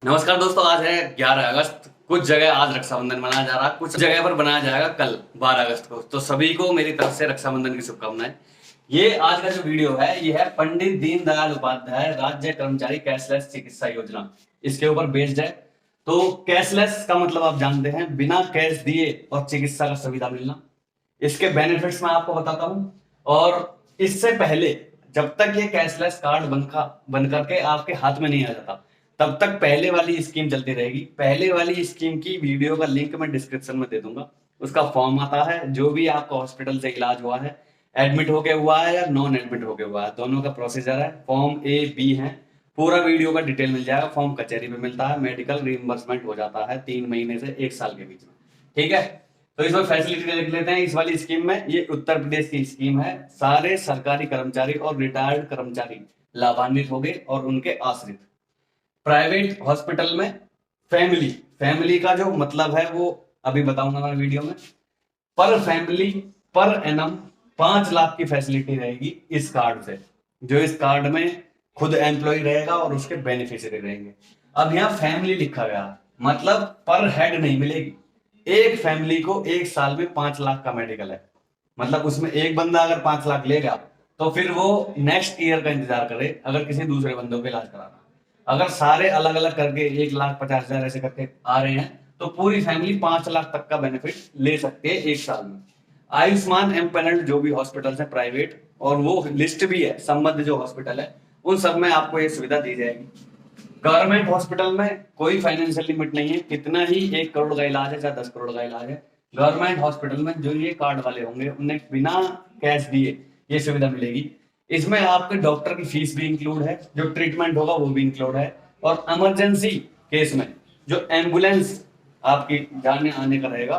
नमस्कार दोस्तों, आज है 11 अगस्त। कुछ जगह आज रक्षाबंधन मनाया जा रहा है, कुछ जगह पर बनाया जाएगा कल 12 अगस्त को। तो सभी को मेरी तरफ से रक्षाबंधन की शुभकामनाएं। ये आज का जो वीडियो है ये है पंडित दीनदयाल उपाध्याय राज्य कर्मचारी कैशलेस चिकित्सा योजना, इसके ऊपर बेस्ड है। तो कैशलेस का मतलब आप जानते हैं, बिना कैश दिए और चिकित्सा का सुविधा मिलना। इसके बेनिफिट्स मैं आपको बताता हूं। और इससे पहले जब तक ये कैशलेस कार्ड बन करके आपके हाथ में नहीं आ जाता, तब तक पहले वाली स्कीम चलती रहेगी। पहले वाली स्कीम की वीडियो का लिंक मैं डिस्क्रिप्शन में दे दूंगा। उसका फॉर्म आता है, जो भी आपका हॉस्पिटल से इलाज हुआ है, एडमिट होके हुआ है या नॉन एडमिट होके हुआ है, दोनों का प्रोसीजर है। फॉर्म ए बी है, पूरा वीडियो का डिटेल मिल जाएगा। फॉर्म कचहरी में मिलता है, मेडिकल रिइंबर्समेंट हो जाता है 3 महीने से 1 साल के बीच में। ठीक है, तो इसमें फैसिलिटी देख लेते हैं। इस वाली स्कीम में, ये उत्तर प्रदेश की स्कीम है, सारे सरकारी कर्मचारी और रिटायर्ड कर्मचारी लाभान्वित होंगे और उनके आश्रित। प्राइवेट हॉस्पिटल में फैमिली का जो मतलब है वो अभी बताऊंगा मैं वीडियो में। पर फैमिली पर एनम 5 लाख की फैसिलिटी रहेगी इस कार्ड से, जो इस कार्ड में खुद एम्प्लॉय रहेगा और उसके बेनिफिशियरी रहेंगे। अब यहाँ फैमिली लिखा गया, मतलब पर हेड नहीं मिलेगी। एक फैमिली को 1 साल में 5 लाख का मेडिकल है, मतलब उसमें एक बंदा अगर 5 लाख लेगा तो फिर वो नेक्स्ट ईयर का इंतजार करे अगर किसी दूसरे बंदों पे इलाज कराना। अगर सारे अलग अलग करके 1,50,000 ऐसे करके आ रहे हैं तो पूरी फैमिली 5 लाख तक का बेनिफिट ले सकते हैं 1 साल में। आयुष्मान एम्पैनल्ड जो भी हॉस्पिटल है प्राइवेट, और वो लिस्ट भी है संबद्ध जो हॉस्पिटल है, उन सब में आपको ये सुविधा दी जाएगी। गवर्नमेंट हॉस्पिटल में कोई फाइनेंशियल लिमिट नहीं है, कितना ही 1 करोड़ का इलाज है चाहे 10 करोड़ का इलाज है, गवर्नमेंट हॉस्पिटल में जो ये कार्ड वाले होंगे उन्हें बिना कैश दिए ये सुविधा मिलेगी। इसमें आपके डॉक्टर की फीस भी इंक्लूड है, जो ट्रीटमेंट होगा वो भी इंक्लूड है, और इमरजेंसी केस में जो एम्बुलेंस आपकी जाने आने का रहेगा,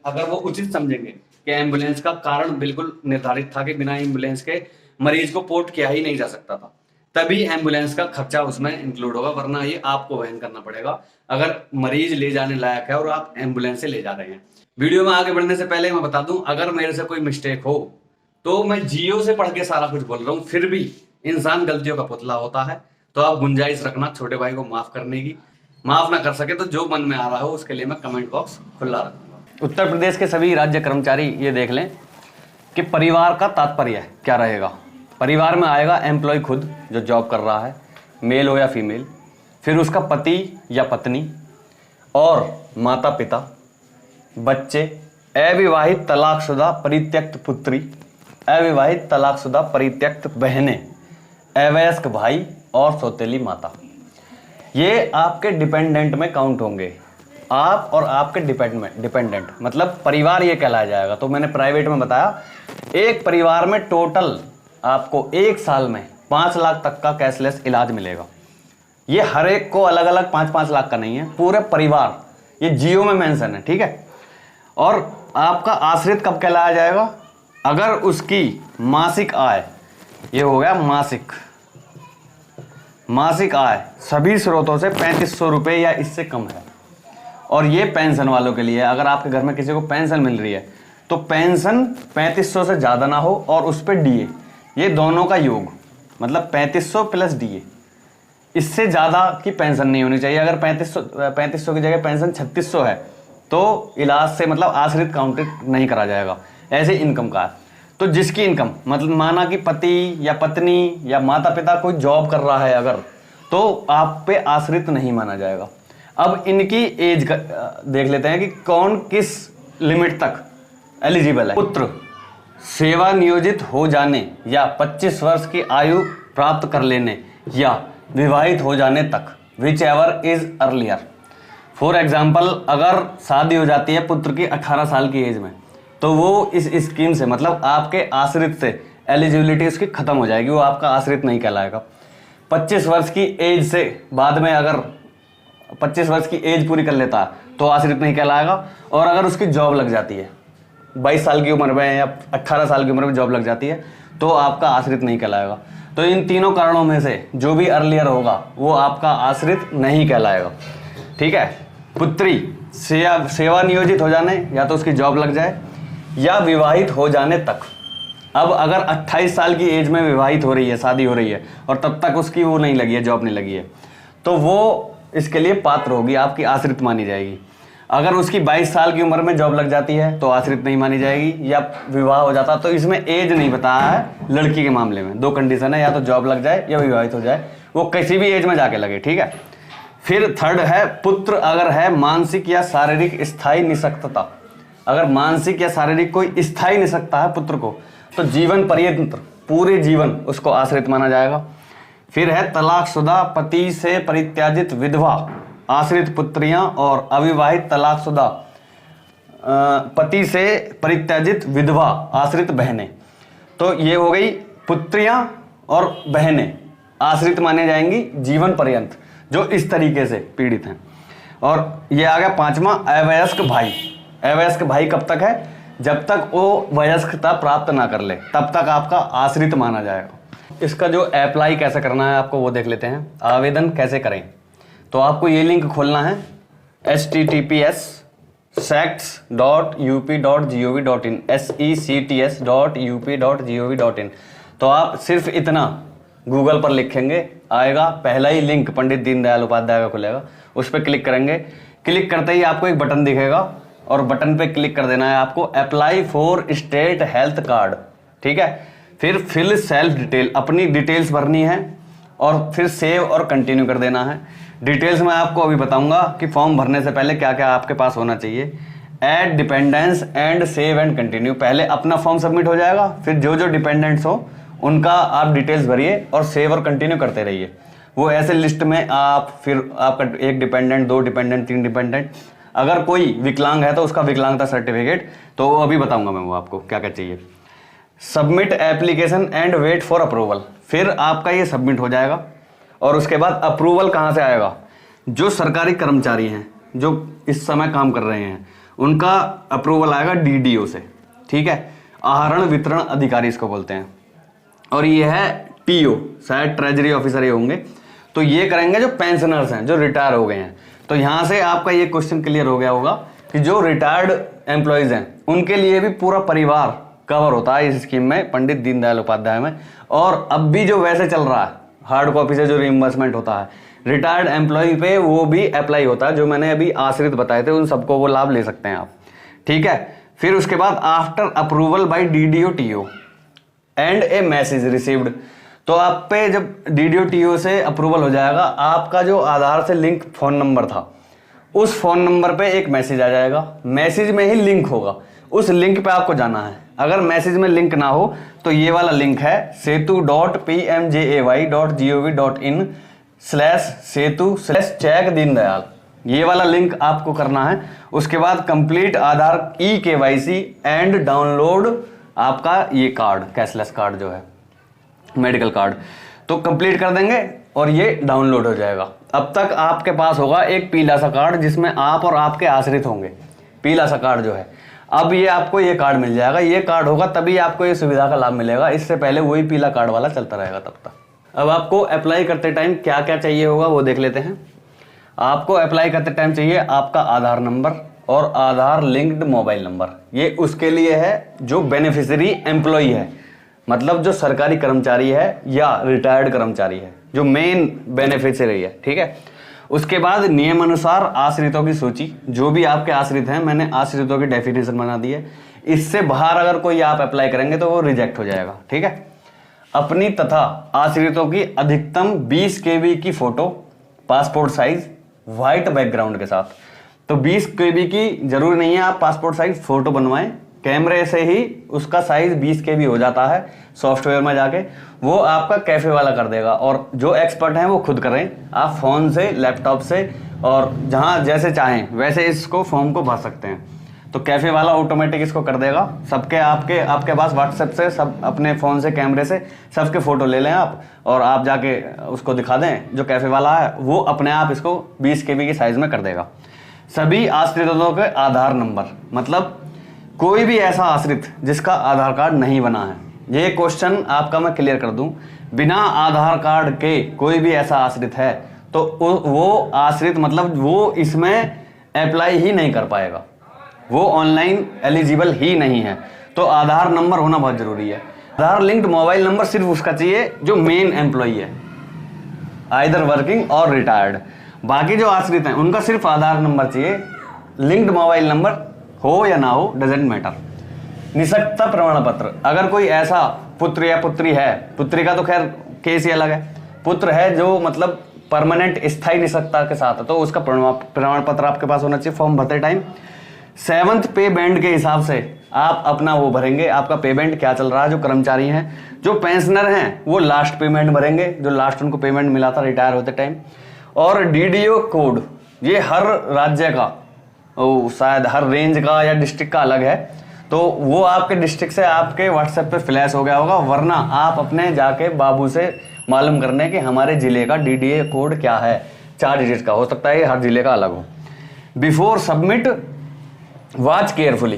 अगर वो उचित समझेंगे कि एम्बुलेंस का कारण बिल्कुल निर्धारित था कि बिना एम्बुलेंस के मरीज को पोर्ट किया ही नहीं जा सकता था, तभी एम्बुलेंस का खर्चा उसमें इंक्लूड होगा, वरना ये आपको वहन करना पड़ेगा अगर मरीज ले जाने लायक है और आप एम्बुलेंस से ले जा रहे हैं। वीडियो में आगे बढ़ने से पहले मैं बता दूं, अगर मेरे से कोई मिस्टेक हो तो मैं जियो से पढ़ के सारा कुछ बोल रहा हूँ, फिर भी इंसान गलतियों का पुतला होता है, तो आप गुंजाइश रखना छोटे भाई को माफ करने की। माफ ना कर सके तो जो मन में आ रहा हो उसके लिए मैं कमेंट बॉक्स खुला रखूंगा। उत्तर प्रदेश के सभी राज्य कर्मचारी ये देख लें कि परिवार का तात्पर्य क्या रहेगा। परिवार में आएगा एम्प्लॉय खुद जो जॉब कर रहा है, मेल हो या फीमेल, फिर उसका पति या पत्नी, और माता पिता, बच्चे, अविवाहित तलाकशुदा परित्यक्त पुत्री, अविवाहित तलाकशुदा परित्यक्त बहनें, अवयस्क भाई और सौतेली माता। ये आपके डिपेंडेंट में काउंट होंगे। आप और आपके डिपेंडेंट मतलब परिवार ये कहलाया जाएगा। तो मैंने प्राइवेट में बताया, एक परिवार में टोटल आपको 1 साल में 5 लाख तक का कैशलेस इलाज मिलेगा। ये हर एक को अलग अलग 5-5 लाख का नहीं है, पूरे परिवार, ये जियो में मेंशन है। ठीक है, और आपका आश्रित कब कहलाया जाएगा? अगर उसकी मासिक आय, ये हो गया मासिक आय सभी स्रोतों से 3500 रुपये या इससे कम है। और ये पेंशन वालों के लिए है, अगर आपके घर में किसी को पेंशन मिल रही है तो पेंशन 3500 से ज़्यादा ना हो और उस पर डीए, ये दोनों का योग, मतलब 3500 प्लस डीए, इससे ज़्यादा की पेंशन नहीं होनी चाहिए। अगर 3500 की जगह पेंशन 3600 है तो इलाज से मतलब आश्रित काउंटेड नहीं करा जाएगा। ऐसे इनकम का है, तो जिसकी इनकम मतलब माना कि पति या पत्नी या माता पिता कोई जॉब कर रहा है अगर, तो आप पे आश्रित नहीं माना जाएगा। अब इनकी एज का देख लेते हैं कि कौन किस लिमिट तक एलिजिबल है। पुत्र सेवा नियोजित हो जाने या 25 वर्ष की आयु प्राप्त कर लेने या विवाहित हो जाने तक, which ever is earlier. For example, अगर शादी हो जाती है पुत्र की 18 साल की एज में, तो वो इस स्कीम से मतलब आपके आश्रित से एलिजिबिलिटी उसकी खत्म हो जाएगी, वो आपका आश्रित नहीं कहलाएगा। 25 वर्ष की एज से बाद में अगर 25 वर्ष की एज पूरी कर लेता है तो आश्रित नहीं कहलाएगा। और अगर उसकी जॉब लग जाती है 22 साल की उम्र में या 18 साल की उम्र में जॉब लग जाती है तो आपका आश्रित नहीं कहलाएगा। तो इन तीनों कारणों में से जो भी अर्लियर होगा वो आपका आश्रित नहीं कहलाएगा। ठीक है, पुत्री सेवा नियोजित हो जाने, या तो उसकी जॉब लग जाए या विवाहित हो जाने तक। अब अगर 28 साल की एज में विवाहित हो रही है, शादी हो रही है, और तब तक उसकी वो नहीं लगी है, जॉब नहीं लगी है, तो वो इसके लिए पात्र होगी, आपकी आश्रित मानी जाएगी। अगर उसकी 22 साल की उम्र में जॉब लग जाती है तो आश्रित नहीं मानी जाएगी, या विवाह हो जाता, तो इसमें एज नहीं बताया है लड़की के मामले में। 2 कंडीशन है, या तो जॉब लग जाए या विवाहित हो जाए, वो किसी भी एज में जाके लगे, ठीक है। फिर थर्ड है पुत्र अगर है मानसिक या शारीरिक स्थायी निःशक्तता, अगर मानसिक या शारीरिक कोई स्थायी निःशक्तता है पुत्र को, तो जीवन पर्यंत पूरे जीवन उसको आश्रित माना जाएगा। फिर है तलाकशुदा पति से परित्याजित विधवा आश्रित पुत्रियां और अविवाहित तलाकशुदा पति से परित्याजित विधवा आश्रित बहनें। तो ये हो गई पुत्रियां और बहनें आश्रित माने जाएंगी जीवन पर्यंत, जो इस तरीके से पीड़ित हैं। और ये आ गया 5वां अवयस्क भाई। अवयस्क भाई कब तक है? जब तक वो वयस्कता प्राप्त ना कर ले तब तक आपका आश्रित माना जाएगा। इसका जो अप्लाई कैसे करना है आपको वो देख लेते हैं। आवेदन कैसे करें, तो आपको ये लिंक खोलना है https://sects.up.gov.in sects.up.gov.in। तो आप सिर्फ इतना गूगल पर लिखेंगे, आएगा पहला ही लिंक पंडित दीनदयाल उपाध्याय का खुलेगा, उस पर क्लिक करेंगे। क्लिक करते ही आपको एक बटन दिखेगा और बटन पे क्लिक कर देना है आपको apply for state health card, ठीक है। फिर फिल सेल्फ डिटेल, अपनी डिटेल्स भरनी है और फिर सेव और कंटिन्यू कर देना है। डिटेल्स मैं आपको अभी बताऊंगा कि फॉर्म भरने से पहले क्या क्या आपके पास होना चाहिए। Add dependence and save and continue, पहले अपना फॉर्म सबमिट हो जाएगा, फिर जो जो डिपेंडेंट्स हो उनका आप डिटेल्स भरिए और सेव और कंटिन्यू करते रहिए। वो ऐसे लिस्ट में आप फिर आपका 1 डिपेंडेंट, 2 डिपेंडेंट, 3 डिपेंडेंट, अगर कोई विकलांग है तो उसका विकलांगता सर्टिफिकेट, तो वो अभी बताऊंगा मैं वो आपको क्या क्या चाहिए। Submit application and wait for approval, फिर आपका ये सबमिट हो जाएगा और उसके बाद अप्रूवल कहाँ से आएगा? जो सरकारी कर्मचारी हैं जो इस समय काम कर रहे हैं उनका अप्रूवल आएगा डीडीओ से, ठीक है। आहरण वितरण अधिकारी इसको बोलते हैं। और ये है टीओ, शायद ट्रेजरी ऑफिसर ही होंगे। तो ये करेंगे जो पेंशनर्स हैं, जो रिटायर हो गए हैं। तो यहाँ से आपका ये क्वेश्चन क्लियर हो गया होगा कि जो रिटायर्ड एम्प्लॉयज हैं उनके लिए भी पूरा परिवार कवर होता है इस स्कीम में, पंडित दीनदयाल उपाध्याय में। और अब भी जो वैसे चल रहा है हार्ड कॉपी से जो रिइंबर्समेंट होता है रिटायर्ड एम्प्लॉय पे, वो भी अप्लाई होता है। जो मैंने अभी आश्रित बताए थे उन सबको वो लाभ ले सकते हैं आप, ठीक है। फिर उसके बाद after approval by DDO TO and a message received, तो आप पे जब डीडीओ टीओ से अप्रूवल हो जाएगा, आपका जो आधार से लिंक फोन नंबर था उस फोन नंबर पे एक मैसेज आ जाएगा। मैसेज में ही लिंक होगा, उस लिंक पे आपको जाना है। अगर मैसेज में लिंक ना हो तो ये वाला लिंक है setu.pmjay.gov.in/setu/चेक दीनदयाल, ये वाला लिंक आपको करना है। उसके बाद complete Aadhaar EKYC and download आपका ये कार्ड, कैशलेस कार्ड जो है मेडिकल कार्ड, तो कंप्लीट कर देंगे और ये डाउनलोड हो जाएगा। अब तक आपके पास होगा एक पीला सा कार्ड जिसमें आप और आपके आश्रित होंगे, पीला सा कार्ड जो है। अब ये आपको ये कार्ड मिल जाएगा, ये कार्ड होगा तभी आपको ये सुविधा का लाभ मिलेगा, इससे पहले वही पीला कार्ड वाला चलता रहेगा तब तक। अब आपको अप्लाई करते टाइम क्या क्या चाहिए होगा वो देख लेते हैं। आपको अप्लाई करते टाइम चाहिए आपका आधार नंबर और आधार लिंक्ड मोबाइल नंबर। ये उसके लिए है जो बेनिफिशियरी एम्प्लॉय है, मतलब जो सरकारी कर्मचारी है या रिटायर्ड कर्मचारी है, जो मेन बेनिफिशियरी है, ठीक है। उसके बाद नियमानुसार आश्रितों की सूची, जो भी आपके आश्रित हैं, मैंने आश्रितों की डेफिनेशन बना दी है। इससे बाहर अगर कोई आप अप्लाई करेंगे तो वो रिजेक्ट हो जाएगा, ठीक है। अपनी तथा आश्रितों की अधिकतम 20 KB की photo, passport size white background के साथ। तो 20 KB की जरूरी नहीं है आप पासपोर्ट साइज फोटो बनवाएं, कैमरे से ही उसका साइज 20 KB हो जाता है। सॉफ्टवेयर में जाके वो आपका कैफे वाला कर देगा, और जो एक्सपर्ट हैं वो खुद करें। आप फोन से, लैपटॉप से और जहां जैसे चाहें वैसे इसको फॉर्म को भर सकते हैं। तो कैफे वाला ऑटोमेटिक इसको कर देगा। सबके आपके पास व्हाट्सएप से सब अपने फोन से, कैमरे से सबके फोटो ले लें आप, और आप जाके उसको दिखा दें। जो कैफे वाला है वो अपने आप इसको 20 KB की साइज में कर देगा। सभी आश्रितों के आधार नंबर, मतलब कोई भी ऐसा आश्रित जिसका आधार कार्ड नहीं बना है, ये क्वेश्चन आपका मैं क्लियर कर दूं, बिना आधार कार्ड के कोई भी ऐसा आश्रित है तो वो आश्रित मतलब वो इसमें अप्लाई ही नहीं कर पाएगा, वो ऑनलाइन एलिजिबल ही नहीं है। तो आधार नंबर होना बहुत जरूरी है। आधार लिंक्ड मोबाइल नंबर सिर्फ उसका चाहिए जो मेन एम्प्लॉई है, आइदर वर्किंग और रिटायर्ड। बाकी जो आश्रित हैं उनका सिर्फ आधार नंबर चाहिए, लिंक्ड मोबाइल नंबर हो या ना हो डजेंट मैटर। निःशक्तता प्रमाण पत्र, अगर कोई ऐसा पुत्र या पुत्री है, पुत्री का तो खैर केस ही अलग है, पुत्र है जो मतलब परमानेंट स्थायी निःशक्तता के साथ है, तो उसका प्रमाण पत्र आपके पास होना चाहिए फॉर्म भरते टाइम। 7th पे बैंड के हिसाब से आप अपना वो भरेंगे, आपका पेमेंट क्या चल रहा है। जो कर्मचारी हैं, जो पेंशनर हैं, वो लास्ट पेमेंट भरेंगे, जो लास्ट उनको पेमेंट मिला था रिटायर होते टाइम। और डीडीओ कोड, ये हर राज्य का, शायद हर रेंज का या डिस्ट्रिक्ट का अलग है, तो वो आपके डिस्ट्रिक्ट से आपके व्हाट्सएप पे फ्लैश हो गया होगा, वरना आप अपने जाके बाबू से मालूम करने कि हमारे जिले का डीडीए कोड क्या है, 4 डिजिट का हो सकता है, हर जिले का अलग हो। बिफोर सबमिट वॉच केयरफुली,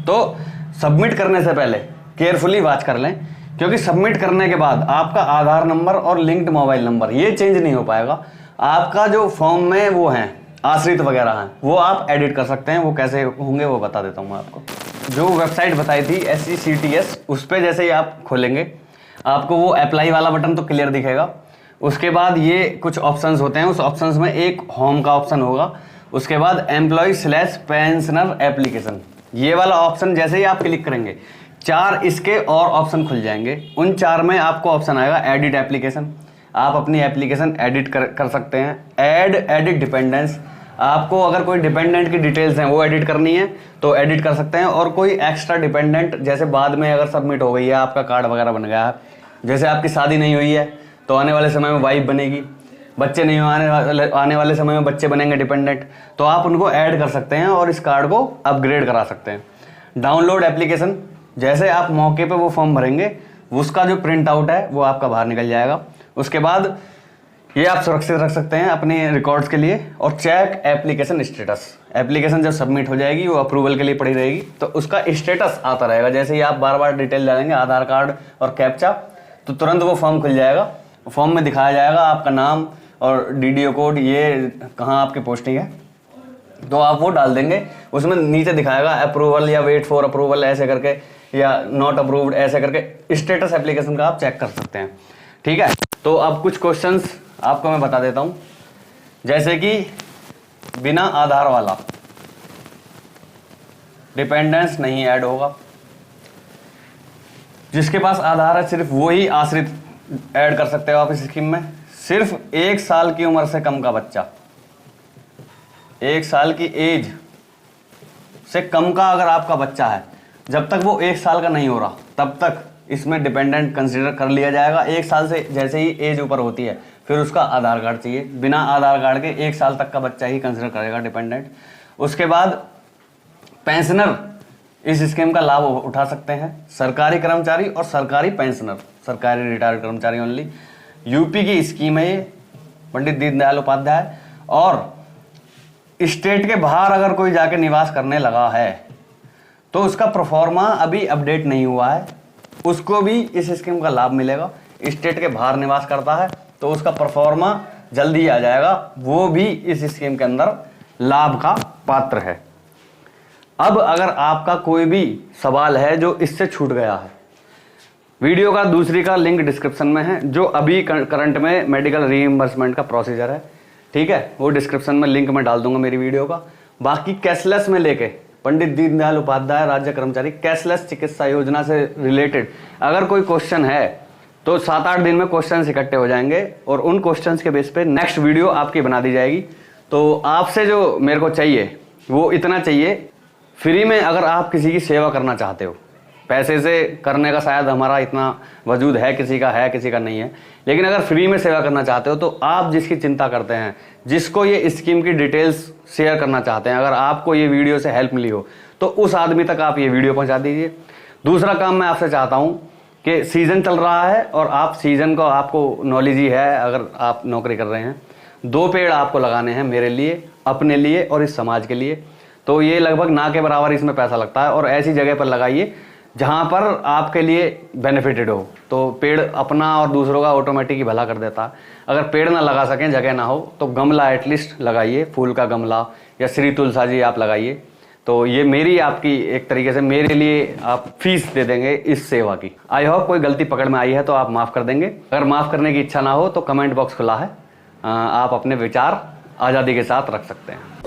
तो सबमिट करने से पहले केयरफुली वॉच कर लें, क्योंकि सबमिट करने के बाद आपका आधार नंबर और लिंक्ड मोबाइल नंबर ये चेंज नहीं हो पाएगा। आपका जो फॉर्म में वो हैं आश्रित वगैरह हैं, वो आप एडिट कर सकते हैं। वो कैसे होंगे वो बता देता हूँ मैं आपको। जो वेबसाइट बताई थी SECTS, उस पर जैसे ही आप खोलेंगे आपको वो अप्लाई वाला बटन तो क्लियर दिखेगा। उसके बाद ये कुछ ऑप्शंस होते हैं, उस ऑप्शंस में एक होम का ऑप्शन होगा, उसके बाद एम्प्लॉय/पेंशनर एप्लीकेशन, ये वाला ऑप्शन जैसे ही आप क्लिक करेंगे 4 इसके और ऑप्शन खुल जाएंगे। उन 4 में आपको ऑप्शन आएगा एडिट एप्लीकेशन, आप अपनी एप्लीकेशन एडिट कर सकते हैं। एडिट डिपेंडेंस, आपको अगर कोई डिपेंडेंट की डिटेल्स हैं वो एडिट करनी है तो एडिट कर सकते हैं। और कोई एक्स्ट्रा डिपेंडेंट, जैसे बाद में अगर सबमिट हो गई है, आपका कार्ड वगैरह बन गया है, जैसे आपकी शादी नहीं हुई है तो आने वाले समय में वाइफ बनेगी, बच्चे नहीं आने वाले समय में बच्चे बनेंगे डिपेंडेंट, तो आप उनको ऐड कर सकते हैं और इस कार्ड को अपग्रेड करा सकते हैं। डाउनलोड एप्लीकेशन, जैसे आप मौके पे वो फॉर्म भरेंगे उसका जो प्रिंट आउट है वो आपका बाहर निकल जाएगा। उसके बाद ये आप सुरक्षित रख सकते हैं अपने रिकॉर्ड्स के लिए। और चेक एप्लीकेशन स्टेटस, एप्लीकेशन जब सबमिट हो जाएगी वो अप्रूवल के लिए पड़ी रहेगी, तो उसका स्टेटस आता रहेगा। जैसे ही आप बार बार डिटेल डालेंगे, आधार कार्ड और कैप्चा, तो तुरंत वो फॉर्म खुल जाएगा। फॉर्म में दिखाया जाएगा आपका नाम और डीडीओ कोड, ये कहाँ आपकी पोस्टिंग है, तो आप वो डाल देंगे। उसमें नीचे दिखाएगा अप्रूवल या वेट फॉर अप्रूवल ऐसे करके, या नॉट अप्रूव्ड ऐसे करके स्टेटस एप्लीकेशन का आप चेक कर सकते हैं। ठीक है, तो अब कुछ क्वेश्चंस आपको मैं बता देता हूं, जैसे कि बिना आधार वाला डिपेंडेंस नहीं ऐड होगा, जिसके पास आधार है सिर्फ वही आश्रित ऐड कर सकते हो आप इस स्कीम में। सिर्फ 1 साल की उम्र से कम का बच्चा, 1 साल की एज से कम का अगर आपका बच्चा है, जब तक वो 1 साल का नहीं हो रहा तब तक इसमें डिपेंडेंट कंसीडर कर लिया जाएगा। 1 साल से जैसे ही एज ऊपर होती है फिर उसका आधार कार्ड चाहिए। बिना आधार कार्ड के 1 साल तक का बच्चा ही कंसीडर करेगा डिपेंडेंट। उसके बाद पेंशनर इस स्कीम का लाभ उठा सकते हैं, सरकारी कर्मचारी और सरकारी पेंशनर, सरकारी रिटायर्ड कर्मचारी ओनली। यूपी की स्कीम है ये, पंडित दीनदयाल उपाध्याय। और स्टेट के बाहर अगर कोई जाके निवास करने लगा है तो उसका प्रोफॉर्मा अभी अपडेट नहीं हुआ है, उसको भी इस स्कीम का लाभ मिलेगा। स्टेट के बाहर निवास करता है तो उसका प्रोफॉर्मा जल्दी आ जाएगा, वो भी इस स्कीम के अंदर लाभ का पात्र है। अब अगर आपका कोई भी सवाल है जो इससे छूट गया है, वीडियो का दूसरी का लिंक डिस्क्रिप्शन में है, जो अभी करंट में मेडिकल रीइंबर्समेंट का प्रोसीजर है, ठीक है, वो डिस्क्रिप्शन में लिंक मैं डाल दूंगा मेरी वीडियो का। बाकी कैशलेस में लेके पंडित दीनदयाल उपाध्याय राज्य कर्मचारी कैशलेस चिकित्सा योजना से रिलेटेड अगर कोई क्वेश्चन है तो 7-8 दिन में क्वेश्चन इकट्ठे हो जाएंगे और उन क्वेश्चंस के बेस पे नेक्स्ट वीडियो आपकी बना दी जाएगी। तो आपसे जो मेरे को चाहिए वो इतना चाहिए, फ्री में अगर आप किसी की सेवा करना चाहते हो, पैसे से करने का शायद हमारा इतना वजूद है, किसी का नहीं है, लेकिन अगर फ्री में सेवा करना चाहते हो तो आप जिसकी चिंता करते हैं, जिसको ये स्कीम की डिटेल्स शेयर करना चाहते हैं, अगर आपको ये वीडियो से हेल्प मिली हो तो उस आदमी तक आप ये वीडियो पहुंचा दीजिए। दूसरा काम मैं आपसे चाहता हूं कि सीजन चल रहा है और आप सीजन को आपको नॉलेज ही है, अगर आप नौकरी कर रहे हैं, 2 पेड़ आपको लगाने हैं मेरे लिए, अपने लिए और इस समाज के लिए। तो ये लगभग ना के बराबर इसमें पैसा लगता है और ऐसी जगह पर लगाइए जहाँ पर आपके लिए बेनिफिटेड हो। तो पेड़ अपना और दूसरों का ऑटोमेटिक ही भला कर देता है। अगर पेड़ ना लगा सकें, जगह ना हो, तो गमला एटलीस्ट लगाइए, फूल का गमला या श्री तुलसा जी आप लगाइए। तो ये मेरी आपकी एक तरीके से मेरे लिए आप फीस दे देंगे इस सेवा की। आई होप कोई गलती पकड़ में आई है तो आप माफ़ कर देंगे। अगर माफ़ करने की इच्छा ना हो तो कमेंट बॉक्स खुला है, आप अपने विचार आज़ादी के साथ रख सकते हैं।